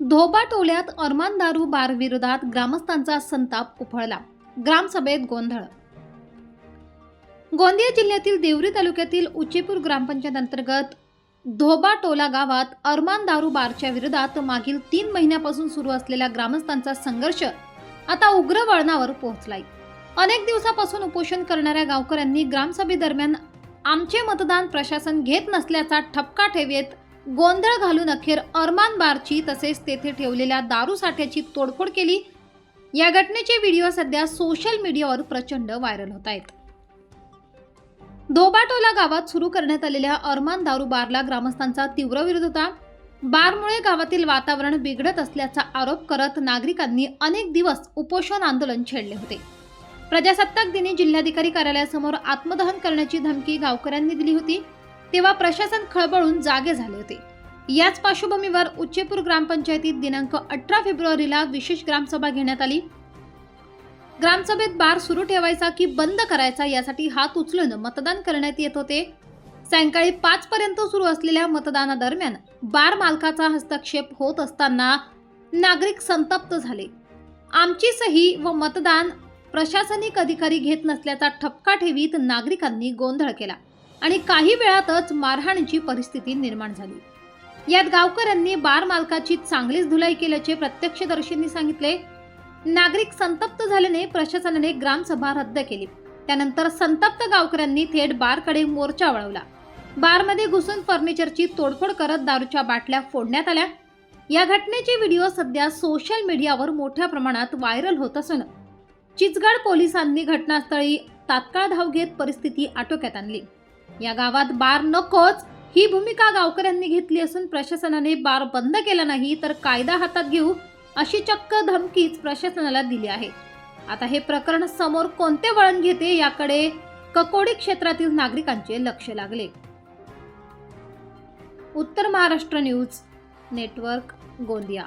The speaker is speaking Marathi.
धोबा टोल्यात अरमान दारू बार विरोधात ग्रामस्थांचा संताप उफाळला. ग्रामसभेत गोंधळ. गोंदिया जिल्ह्यातील देवरी तालुक्यातील उचेपूर ग्रामपंचायत अंतर्गत धोबा टोला गावात अरमान दारू बारच्या विरोधात मागील 3 महिन्यापासून सुरू असलेला ग्रामस्थांचा संघर्ष आता उग्र वळणावर पोहोचलाय. अनेक दिवसापासून उपोषण करणाऱ्या गावकऱ्यांनी ग्रामसभेदरम्यान आमचे मतदान प्रशासन घेत नसल्याचा ठपका ठेवत गोंधळ घालून अखेर अरमान बारची तसेच तेथे ठेवलेल्या दारू साठ्याची तोडफोड केली. या घटनेचे व्हिडिओ सध्या सोशल मीडियावर प्रचंड व्हायरल होत आहेत. धोबाटोला गावात सुरू करण्यात आलेल्या अरमान दारू बारला ग्रामस्थांचा तीव्र विरोध होता. बारमुळे गावातील वातावरण बिघडत असल्याचा आरोप करत नागरिकांनी अनेक दिवस उपोषण आंदोलन छेडले होते. प्रजासत्ताक दिनी जिल्हाधिकारी कार्यालयासमोर आत्मदहन करण्याची धमकी गावकऱ्यांनी दिली होती, तेव्हा प्रशासन खळबळून जागे झाले होते. याच पार्श्वभूमीवर उच्चेपूर ग्रामपंचायतीत दिनांक 18 फेब्रुवारीला विशेष ग्रामसभा घेण्यात आली. ग्रामसभेत बार सुरू ठेवायचा की बंद करायचा यासाठी हात उचलून मतदान करण्यात येत होते. सायंकाळी 5 पर्यंत सुरू असलेल्या मतदानादरम्यान बार मालकाचा हस्तक्षेप होत असताना नागरिक संतप्त झाले. आमची सही व मतदान प्रशासनिक अधिकारी घेत नसल्याचा ठपका ठेवीत नागरिकांनी गोंधळ केला आणि काही वेळातच मारहाणीची परिस्थिती निर्माण झाली. यात गावकऱ्यांनी बार मालकाची चांगलीच धुलाई केल्याचे प्रत्यक्षदर्शींनी सांगितले. नागरिक संतप्त झाल्याने प्रशासनाने ग्रामसभा रद्द केली. त्यानंतर संतप्त गावकऱ्यांनी थेट बारकडे मोर्चा वळवला. बारमध्ये घुसून फर्निचरची तोडफोड करत दारूच्या बाटल्या फोडण्यात आल्या. या घटनेचे व्हिडिओ सध्या सोशल मीडियावर मोठ्या प्रमाणात व्हायरल होत असून चिचगड पोलिसांनी घटनास्थळी तात्काळ धाव घेत परिस्थिती आटोक्यात आणली. या गावात बार नकोच ही भूमिका गावकऱ्यांनी घेतली असून प्रशासनाने बार बंद केला नाही तर कायदा हातात घेऊ अशी चक्क धमकीच प्रशासनाला दिली आहे. आता हे प्रकरण समोर कोणते वळण घेते याकडे ककोडी क्षेत्रातील नागरिकांचे लक्ष लागले. उत्तर महाराष्ट्र न्यूज नेटवर्क, गोंदिया.